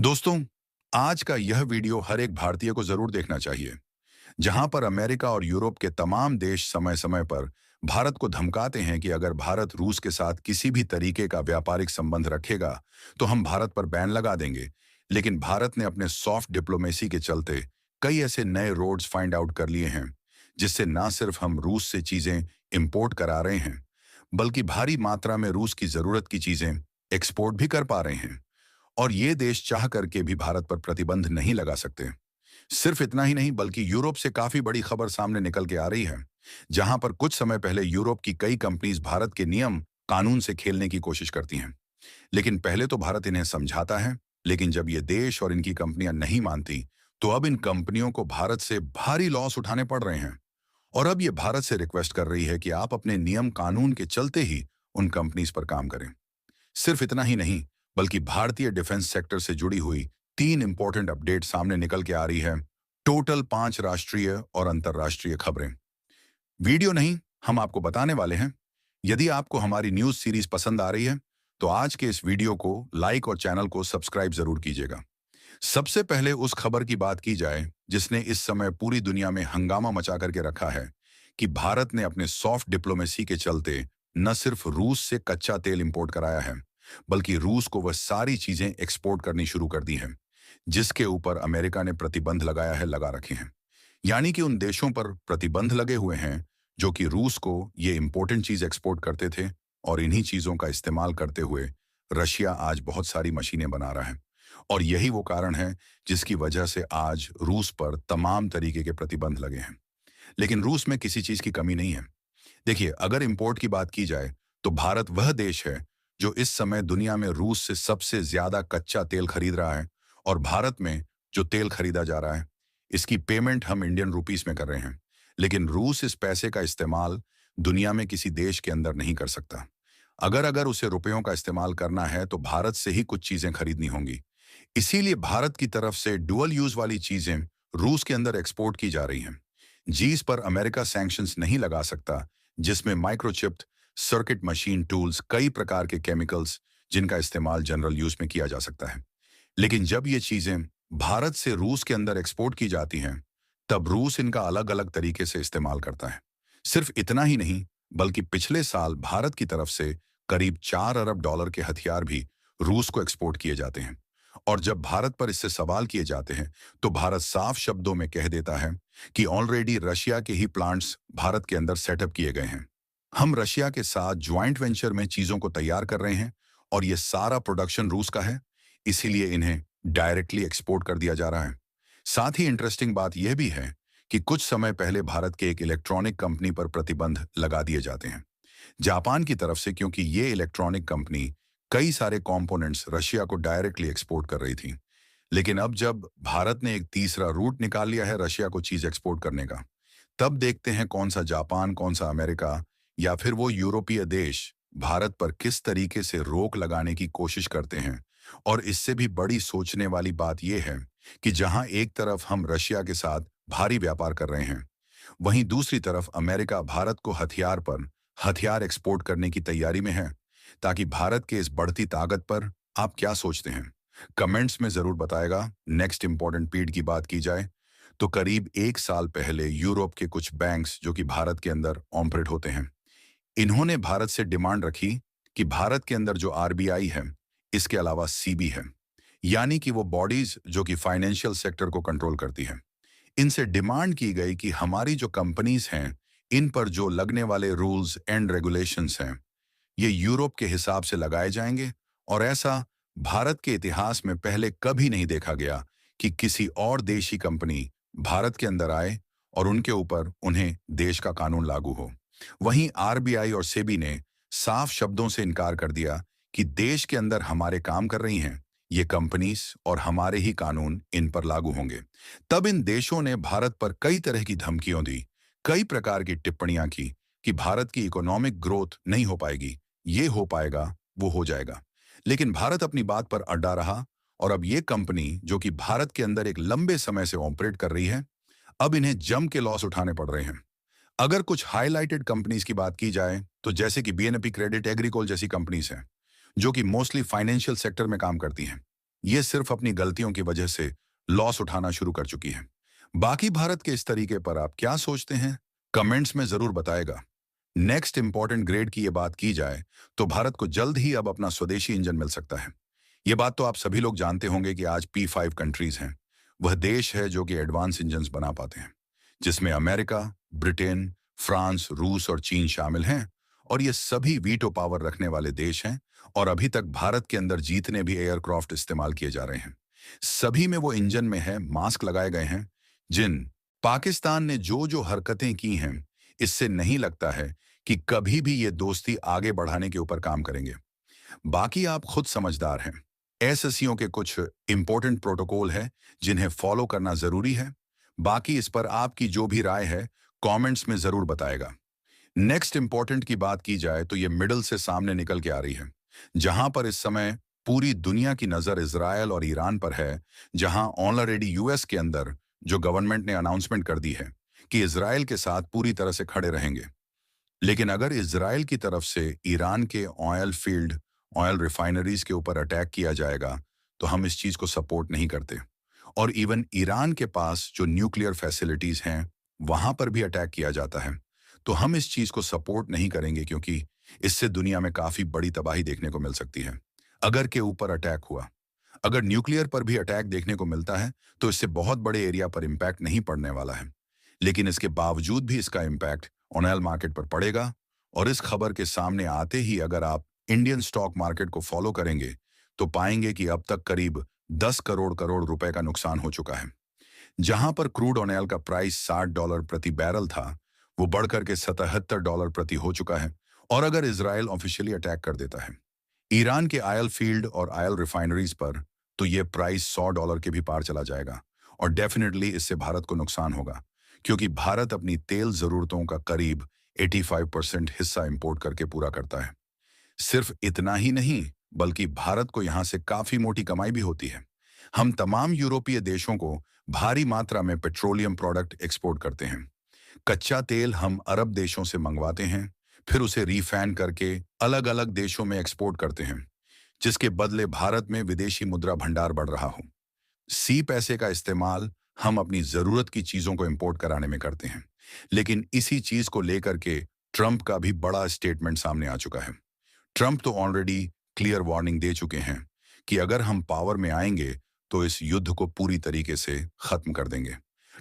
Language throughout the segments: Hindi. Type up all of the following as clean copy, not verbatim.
दोस्तों, आज का यह वीडियो हर एक भारतीय को जरूर देखना चाहिए, जहां पर अमेरिका और यूरोप के तमाम देश समय समय पर भारत को धमकाते हैं कि अगर भारत रूस के साथ किसी भी तरीके का व्यापारिक संबंध रखेगा, तो हम भारत पर बैन लगा देंगे। लेकिन भारत ने अपने सॉफ्ट डिप्लोमेसी के चलते कई ऐसे नए रोड्स फाइंड आउट कर लिए हैं, जिससे ना सिर्फ हम रूस से चीजें इंपोर्ट करा रहे हैं, बल्कि भारी मात्रा में रूस की जरूरत की चीजें एक्सपोर्ट भी कर पा रहे हैं। और ये देश चाह करके भी भारत पर प्रतिबंध नहीं लगा सकते। सिर्फ इतना ही नहीं, बल्कि यूरोप से काफी बड़ी खबर सामने निकल के आ रही है, जहां पर कुछ समय पहले यूरोप की कई कंपनीज भारत के नियम कानून से खेलने की कोशिश करती हैं। लेकिन पहले तो भारत इन्हें समझाता है, लेकिन जब ये देश और इनकी कंपनियां नहीं मानती, तो अब इन कंपनियों को भारत से भारी लॉस उठाने पड़ रहे हैं। और अब ये भारत से रिक्वेस्ट कर रही है कि आप अपने नियम कानून के चलते ही उन कंपनीज पर काम करें। सिर्फ इतना ही नहीं, बल्कि भारतीय डिफेंस सेक्टर से जुड़ी हुई 3 इंपॉर्टेंट अपडेट सामने निकल के आ रही है। टोटल 5 राष्ट्रीय और अंतर्राष्ट्रीय खबरें। वीडियो नहीं, हम आपको बताने वाले हैं। यदि आपको हमारी न्यूज सीरीज पसंद आ रही है, तो आज के इस वीडियो को लाइक और चैनल को सब्सक्राइब जरूर कीजिएगा। सबसे पहले उस खबर की बात की जाए जिसने इस समय पूरी दुनिया में हंगामा मचा करके रखा है, कि भारत ने अपने सॉफ्ट डिप्लोमेसी के चलते न सिर्फ रूस से कच्चा तेल इंपोर्ट कराया है, बल्कि रूस को वह सारी चीजें एक्सपोर्ट करनी शुरू कर दी हैं, जिसके ऊपर अमेरिका ने प्रतिबंध लगाया है, लगा रखे हैं। यानी कि उन देशों पर प्रतिबंध लगे हुए हैं जो कि रूस को ये इंपॉर्टेंट चीज एक्सपोर्ट करते थे, और इन्हीं चीजों का इस्तेमाल करते हुए रशिया आज बहुत सारी मशीनें बना रहा है। और यही वो कारण है जिसकी वजह से आज रूस पर तमाम तरीके के प्रतिबंध लगे हैं। लेकिन रूस में किसी चीज की कमी नहीं है। देखिए, अगर इंपोर्ट की बात की जाए, तो भारत वह देश है जो इस समय दुनिया में रूस से सबसे ज्यादा कच्चा तेल खरीद रहा है। और भारत में जो तेल खरीदा जा रहा है, इसकी पेमेंट हम इंडियन रुपीस में कर रहे हैं। लेकिन रूस इस पैसे का इस्तेमाल दुनिया में किसी देश के अंदर नहीं कर सकता। अगर अगर उसे रुपयों का इस्तेमाल करना है, तो भारत से ही कुछ चीजें खरीदनी होंगी। इसीलिए भारत की तरफ से डुअल यूज वाली चीजें रूस के अंदर एक्सपोर्ट की जा रही हैं, जिस पर अमेरिका सैंक्शंस नहीं लगा सकता, जिसमें माइक्रोचिप, सर्किट मशीन टूल्स, कई प्रकार के केमिकल्स, जिनका इस्तेमाल जनरल यूज में किया जा सकता है। लेकिन जब ये चीजें भारत से रूस के अंदर एक्सपोर्ट की जाती हैं, तब रूस इनका अलग अलग तरीके से इस्तेमाल करता है। सिर्फ इतना ही नहीं, बल्कि पिछले साल भारत की तरफ से करीब $4 अरब के हथियार भी रूस को एक्सपोर्ट किए जाते हैं। और जब भारत पर इससे सवाल किए जाते हैं, तो भारत साफ शब्दों में कह देता है कि ऑलरेडी रशिया के ही प्लांट्स भारत के अंदर सेटअप किए गए हैं। हम रशिया के साथ ज्वाइंट वेंचर में चीजों को तैयार कर रहे हैं, और ये सारा प्रोडक्शन रूस का है, इसीलिए इन्हें डायरेक्टली एक्सपोर्ट कर दिया जा रहा है। साथ ही इंटरेस्टिंग बात यह भी है कि कुछ समय पहले भारत के एक इलेक्ट्रॉनिक कंपनी पर प्रतिबंध लगा दिए जाते हैं, जापान की तरफ से, क्योंकि ये इलेक्ट्रॉनिक कंपनी कई सारे कंपोनेंट्स रशिया को डायरेक्टली एक्सपोर्ट कर रही थी। लेकिन अब जब भारत ने एक तीसरा रूट निकाल लिया है रशिया को चीज एक्सपोर्ट करने का, तब देखते हैं कौन सा जापान, कौन सा अमेरिका, या फिर वो यूरोपीय देश भारत पर किस तरीके से रोक लगाने की कोशिश करते हैं। और इससे भी बड़ी सोचने वाली बात यह है कि जहां एक तरफ हम रशिया के साथ भारी व्यापार कर रहे हैं, वहीं दूसरी तरफ अमेरिका भारत को हथियार पर हथियार एक्सपोर्ट करने की तैयारी में है। ताकि भारत के इस बढ़ती ताकत पर आप क्या सोचते हैं, कमेंट्स में जरूर बताएगा। नेक्स्ट इंपॉर्टेंट पीड की बात की जाए, तो करीब 1 साल पहले यूरोप के कुछ बैंक्स जो कि भारत के अंदर ऑपरेट होते हैं, इन्होंने भारत से डिमांड रखी कि भारत के अंदर जो आरबीआई है, इसके अलावा सीबी है, यानी कि वो बॉडीज जो कि फाइनेंशियल सेक्टर को कंट्रोल करती हैं, इनसे डिमांड की गई कि हमारी जो कंपनीज हैं, इन पर जो लगने वाले रूल्स एंड रेगुलेशंस हैं, ये यूरोप के हिसाब से लगाए जाएंगे। और ऐसा भारत के इतिहास में पहले कभी नहीं देखा गया कि किसी और देशी कंपनी भारत के अंदर आए और उनके ऊपर उन्हें देश का कानून लागू हो। वहीं आरबीआई और सेबी ने साफ शब्दों से इनकार कर दिया कि देश के अंदर हमारे काम कर रही हैं ये कंपनीज, और हमारे ही कानून इन पर लागू होंगे। तब इन देशों ने भारत पर कई तरह की धमकियां दी, कई प्रकार की टिप्पणियां की कि भारत की इकोनॉमिक ग्रोथ नहीं हो पाएगी, ये हो पाएगा, वो हो जाएगा। लेकिन भारत अपनी बात पर अड़ा रहा, और अब ये कंपनी जो कि भारत के अंदर एक लंबे समय से ऑपरेट कर रही है, अब इन्हें जम के लॉस उठाने पड़ रहे हैं। अगर कुछ हाईलाइटेड कंपनीज की बात की जाए, तो जैसे कि बीएनपी क्रेडिट एग्रीकोल जैसी कंपनीज हैं, जो कि मोस्टली फाइनेंशियल सेक्टर में काम करती हैं, ये सिर्फ अपनी गलतियों की वजह से लॉस उठाना शुरू कर चुकी है। बाकी भारत के इस तरीके पर आप क्या सोचते हैं? कमेंट्स में जरूर बताएगा। नेक्स्ट इंपॉर्टेंट ग्रेड की ये बात की जाए तो भारत को जल्द ही अब अपना स्वदेशी इंजन मिल सकता है। ये बात तो आप सभी लोग जानते होंगे कि आज P5 कंट्रीज हैं। वह देश है जो कि एडवांस इंजन्स बना पाते हैं, जिसमें अमेरिका, ब्रिटेन, फ्रांस, रूस और चीन शामिल हैं। और ये सभी वीटो पावर रखने वाले देश हैं और अभी तक भारत के अंदर जितने भी एयरक्राफ्ट इस्तेमाल किए जा रहे हैं, सभी में वो इंजन में है, मास्क लगाए गए हैं। जिन पाकिस्तान ने जो जो हरकतें की हैं, इससे नहीं लगता है कि कभी भी ये दोस्ती आगे बढ़ाने के ऊपर काम करेंगे। बाकी आप खुद समझदार हैं। एसएससीओ के कुछ इंपॉर्टेंट प्रोटोकॉल है जिन्हें फॉलो करना जरूरी है। बाकी इस पर आपकी जो भी राय है कमेंट्स में जरूर बताएगा। नेक्स्ट इंपॉर्टेंट की बात की जाए तो ये मिडल से सामने निकल के आ रही है, जहां पर इस समय पूरी दुनिया की नजर इजरायल और ईरान पर है। जहां ऑलरेडी यूएस के अंदर जो गवर्नमेंट ने अनाउंसमेंट कर दी है कि इजरायल के साथ पूरी तरह से खड़े रहेंगे। लेकिन अगर इजराइल की तरफ से ईरान के ऑयल फील्ड, ऑयल रिफाइनरीज के ऊपर अटैक किया जाएगा तो हम इस चीज को सपोर्ट नहीं करते। और इवन ईरान के पास जो न्यूक्लियर फैसिलिटीज हैं वहां पर भी अटैक किया जाता है तो हम इस चीज को सपोर्ट नहीं करेंगे, क्योंकि इससे दुनिया में काफी बड़ी तबाही देखने को मिल सकती है। अगर के ऊपर अटैक हुआ, अगर न्यूक्लियर पर भी अटैक देखने को मिलता है तो इससे बहुत बड़े एरिया पर इम्पैक्ट नहीं पड़ने वाला है। लेकिन इसके बावजूद भी इसका इम्पैक्ट ऑयल मार्केट पर पड़ेगा। और इस खबर के सामने आते ही अगर आप इंडियन स्टॉक मार्केट को फॉलो करेंगे तो पाएंगे कि अब तक करीब 10 करोड़ करोड़ रुपए का नुकसान हो चुका है। जहां पर क्रूड ऑयल का प्राइस $60 प्रति बैरल था, वो बढ़कर के $77 प्रति हो चुका है। और अगर इजराइल ऑफिशियली अटैक कर देता है ईरान के ऑयल फील्ड और ऑयल रिफाइनरीज पर, तो ये प्राइस $100 के भी पार चला जाएगा। और डेफिनेटली इससे भारत को नुकसान होगा, क्योंकि भारत अपनी तेल जरूरतों का करीब 85% हिस्सा इंपोर्ट करके पूरा करता है। सिर्फ इतना ही नहीं, बल्कि भारत को यहां से काफी मोटी कमाई भी होती है। हम तमाम यूरोपीय देशों को भारी मात्रा में पेट्रोलियम प्रोडक्ट एक्सपोर्ट करते हैं। कच्चा तेल हम अरब देशों से मंगवाते हैं, फिर उसे रिफाइन करके अलग अलग देशों में एक्सपोर्ट करते हैं, जिसके बदले भारत में विदेशी मुद्रा भंडार बढ़ रहा हो। सी पैसे का इस्तेमाल हम अपनी जरूरत की चीजों को इंपोर्ट कराने में करते हैं। लेकिन इसी चीज को लेकर के ट्रंप का भी बड़ा स्टेटमेंट सामने आ चुका है। ट्रंप तो ऑलरेडी क्लियर वार्निंग दे चुके हैं कि अगर हम पावर में आएंगे तो इस युद्ध को पूरी तरीके से खत्म कर देंगे।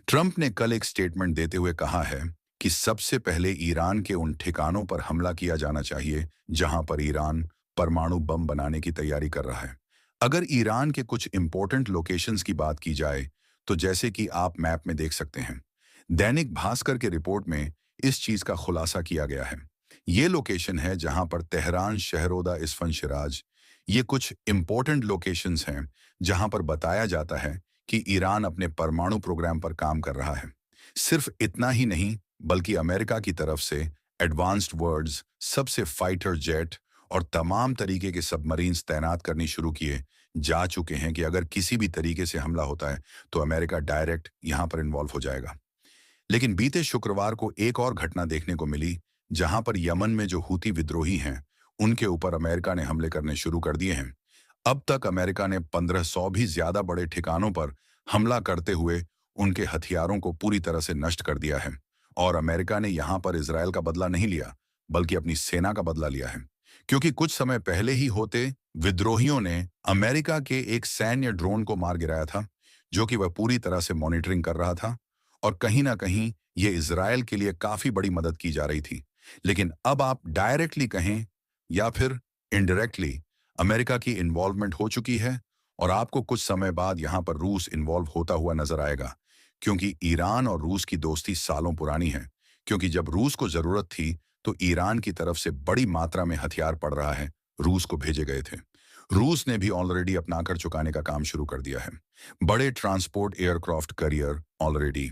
ट्रंप ने कल एक स्टेटमेंट देते हुए कहा है कि सबसे पहले ईरान के उन ठिकानों पर हमला किया जाना चाहिए जहां पर ईरान परमाणु बम बनाने की तैयारी कर रहा है। अगर ईरान के कुछ इंपॉर्टेंट लोकेशंस की बात की जाए तो जैसे कि आप मैप में देख सकते हैं, दैनिक भास्कर के रिपोर्ट में इस चीज का खुलासा किया गया है। ये लोकेशन है जहां पर तेहरान, शहरोदा, इस्फन, शिराज, ये कुछ इंपॉर्टेंट लोकेशंस हैं जहां पर बताया जाता है कि ईरान अपने परमाणु प्रोग्राम पर काम कर रहा है। सिर्फ इतना ही नहीं, बल्कि अमेरिका की तरफ से एडवांस्ड वर्ड्स, सबसे फाइटर जेट और तमाम तरीके के सबमरीन्स तैनात करनी शुरू किए जा चुके हैं कि अगर किसी भी तरीके से हमला होता है तो अमेरिका डायरेक्ट यहां पर इन्वॉल्व हो जाएगा। लेकिन बीते शुक्रवार को एक और घटना देखने को मिली, जहां पर यमन में जो हूती विद्रोही हैं उनके ऊपर अमेरिका ने हमले करने शुरू कर दिए हैं। अब तक अमेरिका ने 1500 भी ज्यादा बड़े ठिकानों पर हमला करते हुए उनके हथियारों को पूरी तरह से नष्ट कर दिया है। और अमेरिका ने यहां पर इजरायल का बदला नहीं लिया, बल्कि अपनी सेना का बदला लिया है। क्योंकि कुछ समय पहले ही होते विद्रोहियों ने अमेरिका के एक सैन्य ड्रोन को मार गिराया था, जो कि वह पूरी तरह से मॉनिटरिंग कर रहा था। और कहीं ना कहीं ये इजरायल के लिए काफी बड़ी मदद की जा रही थी। लेकिन अब आप डायरेक्टली कहें या फिर इनडायरेक्टली, अमेरिका की इन्वॉल्वमेंट हो चुकी है। और आपको कुछ समय बाद यहां पर रूस इन्वॉल्व होता हुआ नजर आएगा, क्योंकि ईरान और रूस की दोस्ती सालों पुरानी है। क्योंकि जब रूस को जरूरत थी तो ईरान की तरफ से बड़ी मात्रा में हथियार पड़ रहा है, रूस को भेजे गए थे। रूस ने भी ऑलरेडी अपना कर चुकाने का काम शुरू कर दिया है। बड़े ट्रांसपोर्ट एयरक्राफ्ट कैरियर ऑलरेडी